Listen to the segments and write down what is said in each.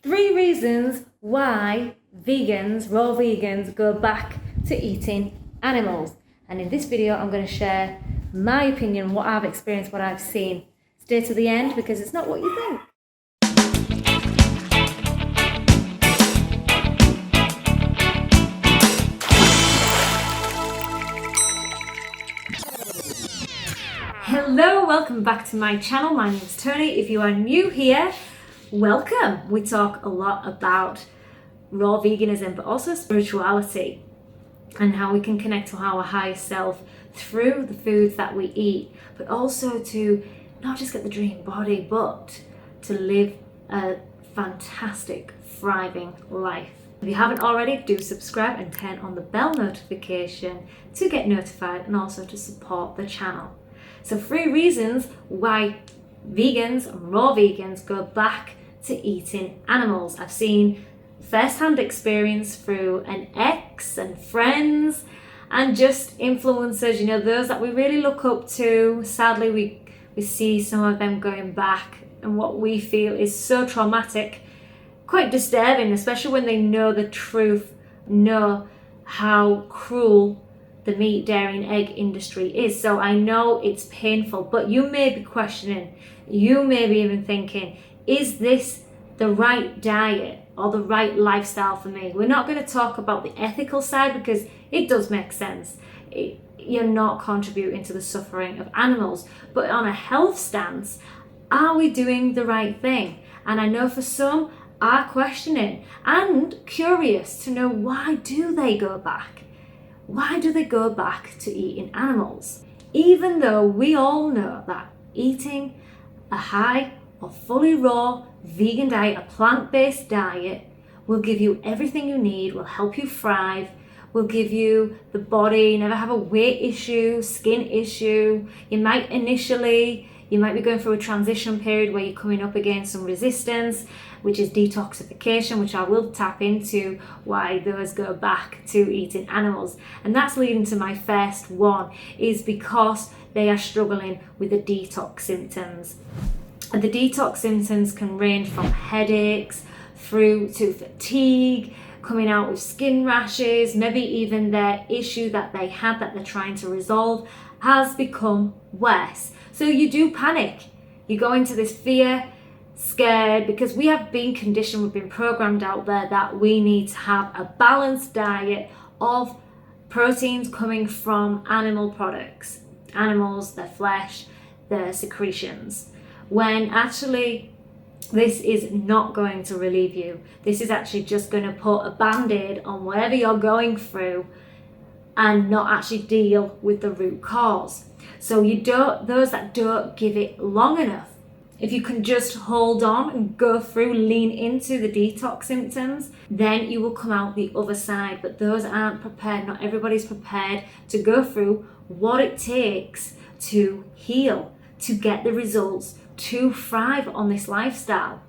3 reasons why raw vegans, go back to eating animals. And in this video, I'm going to share my opinion, what I've experienced, what I've seen. Stay to the end because it's not what you think. Hello, welcome back to my channel. My name is Toni. If you are new here, welcome. We talk a lot about raw veganism, but also spirituality and how we can connect to our higher self through the foods that we eat, but also to not just get the dream body, but to live a fantastic, thriving life. If you haven't already, do subscribe and turn on the bell notification to get notified and also to support the channel. So 3 reasons why vegans, raw vegans, go back to eating animals. I've seen first-hand experience through an ex and friends and just influencers, those that we really look up to. Sadly, we see some of them going back, and what we feel is so traumatic, quite disturbing, especially when they know the truth, know how cruel the meat, dairy and egg industry is. So I know it's painful, but you may be questioning, you may be even thinking, is this the right diet or the right lifestyle for me? We're not going to talk about the ethical side because it does make sense. You're not contributing to the suffering of animals, but on a health stance, are we doing the right thing? And I know for some are questioning and curious to know, why do they go back? Why do they go back to eating animals? Even though we all know that eating a high or fully raw vegan diet, a plant-based diet, will give you everything you need, will help you thrive, will give you the body, never have a weight issue, skin issue. You might be going through a transition period where you're coming up against some resistance, which is detoxification, which I will tap into why those go back to eating animals. And that's leading to my first one, is because they are struggling with the detox symptoms. And the detox symptoms can range from headaches through to fatigue, coming out with skin rashes, maybe even their issue that they had that they're trying to resolve has become worse. So you do panic. You go into this fear, scared, because we have been conditioned, we've been programmed out there that we need to have a balanced diet of proteins coming from animal products, animals, their flesh, their secretions, when actually this is not going to relieve you. This is actually just going to put a band-aid on whatever you're going through and not actually deal with the root cause. So those that don't give it long enough, if you can just hold on and go through, lean into the detox symptoms, then you will come out the other side. But those aren't prepared. Not everybody's prepared to go through what it takes to heal, to get the results, to thrive on this lifestyle.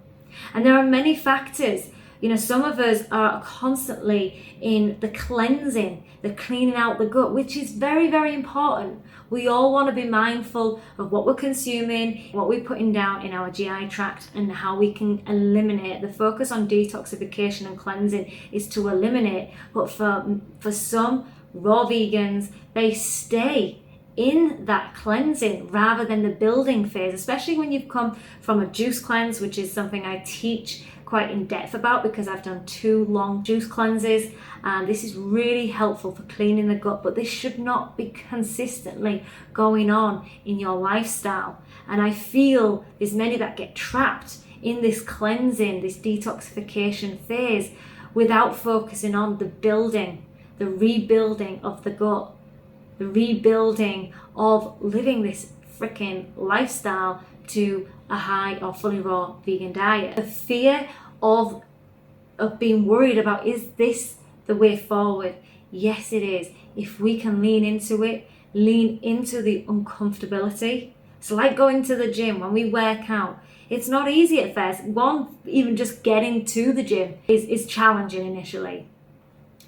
And there are many factors. Some of us are constantly in the cleansing, the cleaning out the gut, which is very, very important. We all want to be mindful of what we're consuming, what we're putting down in our GI tract, and how we can eliminate. The focus on detoxification and cleansing is to eliminate, but for some raw vegans, they stay in that cleansing rather than the building phase, especially when you've come from a juice cleanse, which is something I teach quite in depth about because I've done 2 long juice cleanses, and this is really helpful for cleaning the gut. But this should not be consistently going on in your lifestyle. And I feel there's many that get trapped in this cleansing, this detoxification phase, without focusing on the building, the rebuilding of the gut, the rebuilding of living this freaking lifestyle to a high or fully raw vegan diet. The fear of being worried about, is this the way forward? Yes, it is. If we can lean into it, lean into the uncomfortability. It's like going to the gym. When we work out, it's not easy at first. Even just getting to the gym is challenging initially.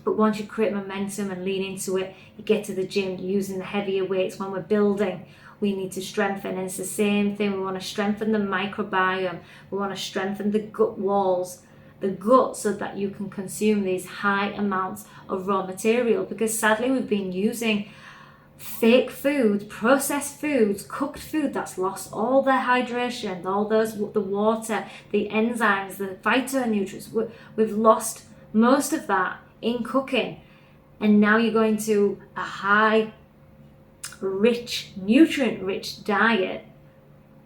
But once you create momentum and lean into it, you get to the gym using the heavier weights. When we're building, we need to strengthen. And it's the same thing. We want to strengthen the microbiome. We want to strengthen the gut walls. the gut so that you can consume these high amounts of raw material. Because sadly, we've been using fake food, processed foods, cooked food that's lost all their hydration, all the water, the enzymes, the phytonutrients. We've lost most of that in cooking. And now you're going to a high, rich, nutrient-rich diet,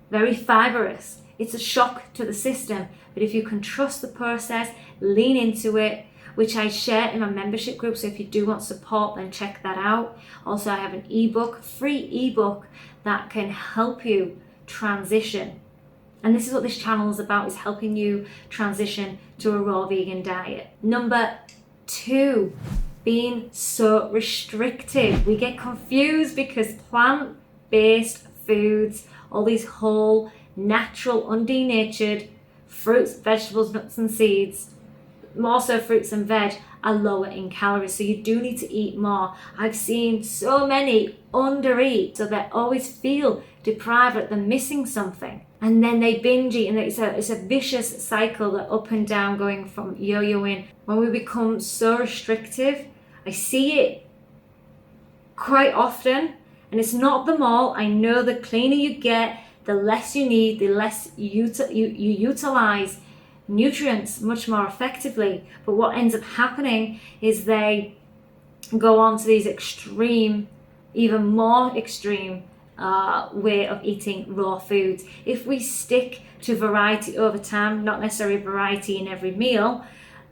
very fibrous. It's a shock to the system. But if you can trust the process, lean into it, which I share in my membership group. So if you do want support, then check that out. Also, I have an ebook, free ebook that can help you transition. And this is what this channel is about, is helping you transition to a raw vegan diet. Number 2, being so restrictive. We get confused because plant-based foods, all these whole, natural, undenatured fruits, vegetables, nuts and seeds, more so fruits and veg, are lower in calories. So you do need to eat more. I've seen so many undereat, so they always feel deprived, like they're missing something. And then they binge eat, and it's a vicious cycle, that up and down, going from yo-yoing. When we become so restrictive, I see it quite often, and it's not them all. I know the cleaner you get, the less you need, the less you utilize nutrients much more effectively. But what ends up happening is they go on to these extreme, even more extreme way of eating raw foods. If we stick to variety over time, not necessarily variety in every meal,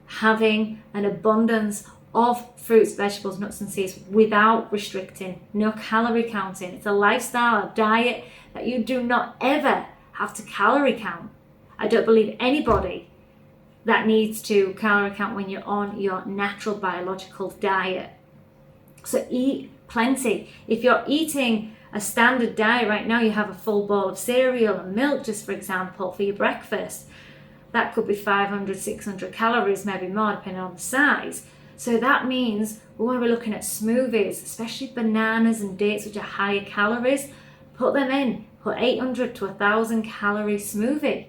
having an abundance of fruits, vegetables, nuts and seeds without restricting, no calorie counting. It's a lifestyle, a diet that you do not ever have to calorie count. I don't believe anybody that needs to calorie count when you're on your natural biological diet. So eat plenty. If you're eating a standard diet right now, you have a full bowl of cereal and milk, just for example, for your breakfast. That could be 500, 600 calories, maybe more, depending on the size. So that means we want to be looking at smoothies, especially bananas and dates, which are higher calories. Put them in. Put 800 to 1,000 calorie smoothie.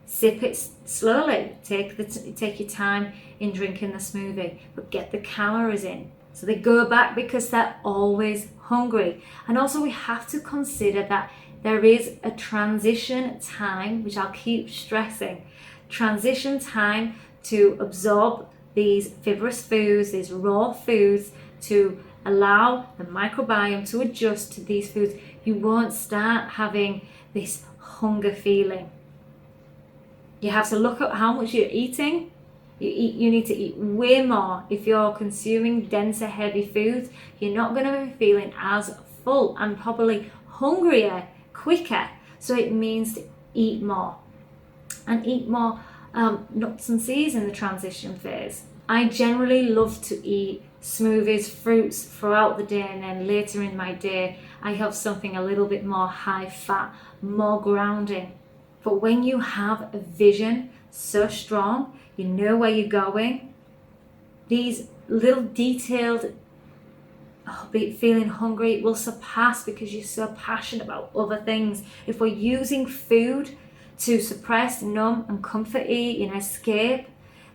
Sip it slowly. Take your time in drinking the smoothie, but get the calories in. So they go back because they're always hungry. And also we have to consider that there is a transition time, which I'll keep stressing. Transition time to absorb these fibrous foods, these raw foods, to allow the microbiome to adjust to these foods. You won't start having this hunger feeling. You have to look at how much you're eating. You need to eat way more. If you're consuming denser, heavy foods, you're not going to be feeling as full and probably hungrier quicker. So it means to eat more. And eat more nuts and seeds in the transition phase. I generally love to eat smoothies, fruits throughout the day, and then later in my day I have something a little bit more high fat, more grounding. But when you have a vision so strong, you know where you're going, these little detailed, feeling hungry will surpass, because you're so passionate about other things. If we're using food to suppress, numb and comfort eat, escape,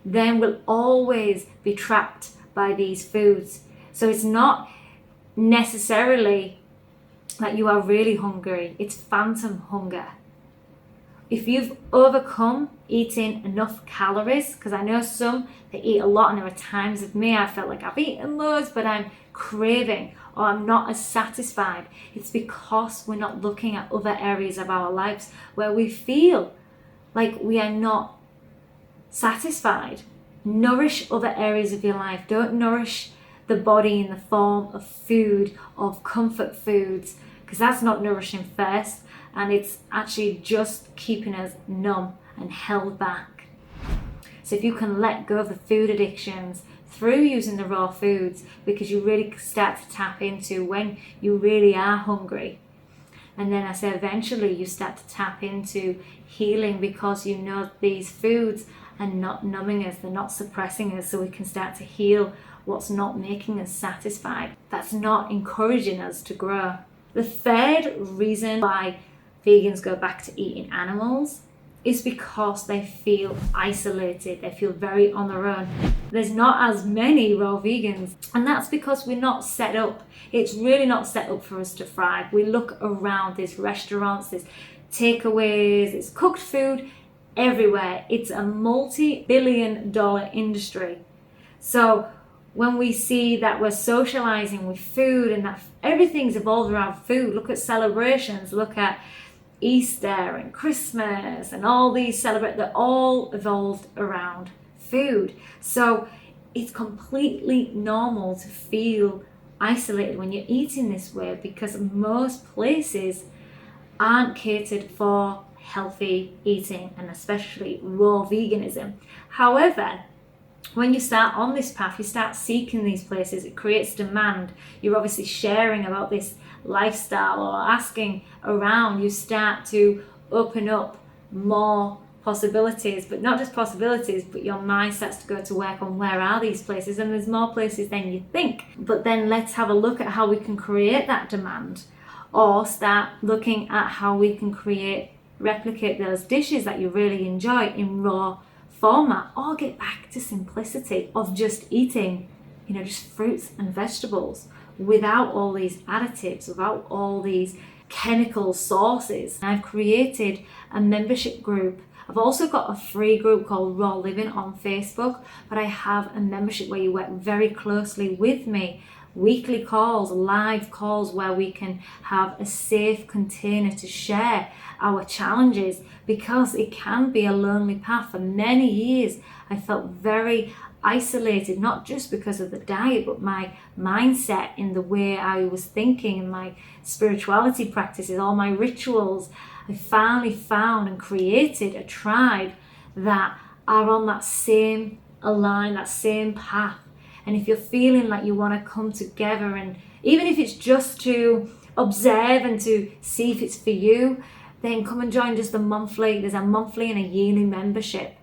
then we'll always be trapped by these foods. So it's not necessarily that you are really hungry, it's phantom hunger. If you've overcome eating enough calories, because I know some, they eat a lot, and there are times with me I felt like I've eaten loads but I'm craving, or I'm not as satisfied. It's because we're not looking at other areas of our lives where we feel like we are not satisfied. Nourish other areas of your life. Don't nourish the body in the form of food, of comfort foods, because that's not nourishing first, and it's actually just keeping us numb and held back. So if you can let go of the food addictions through using the raw foods, because you really start to tap into when you really are hungry. And then I say eventually you start to tap into healing, because you know these foods are not numbing us, they're not suppressing us, so we can start to heal what's not making us satisfied, that's not encouraging us to grow. The third reason why vegans go back to eating animals is because they feel isolated. They feel very on their own. There's not as many raw vegans, and that's because we're not set up. It's really not set up for us to thrive. We look around, there's restaurants, there's takeaways, there's cooked food everywhere. It's a multi-billion-dollar industry. So when we see that we're socializing with food and that everything's evolved around food, look at celebrations, look at Easter and Christmas and all these they're all evolved around food. So it's completely normal to feel isolated when you're eating this way, because most places aren't catered for healthy eating, and especially raw veganism. However, when you start on this path, you start seeking these places, it creates demand. You're obviously sharing about this lifestyle or asking around, you start to open up more possibilities, but not just possibilities, but your mind starts to go to work on where are these places, and there's more places than you think. But then let's have a look at how we can create that demand, or start looking at how we can replicate those dishes that you really enjoy in raw format, or get back to simplicity of just eating, just fruits and vegetables without all these additives, without all these chemical sources. I've created a membership group. I've also got a free group called Raw Living on Facebook, but I have a membership where you work very closely with me. Weekly calls, live calls, where we can have a safe container to share our challenges, because it can be a lonely path. For many years, I felt very isolated, not just because of the diet, but my mindset in the way I was thinking and my spirituality practices, all my rituals. I finally found and created a tribe that are on that same line, that same path. And if you're feeling like you want to come together, and even if it's just to observe and to see if it's for you, then come and join just the monthly. There's a monthly and a yearly membership.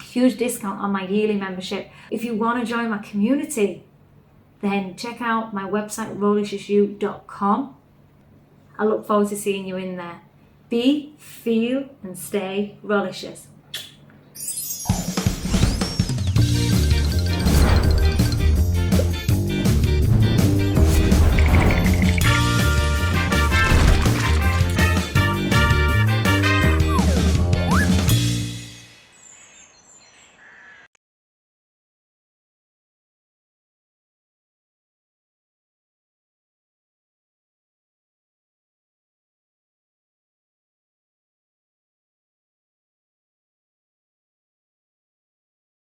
Huge discount on my yearly membership. If you want to join my community, then check out my website, rawliciousYou.com. I look forward to seeing you in there. Be, feel, and stay Rawlicious.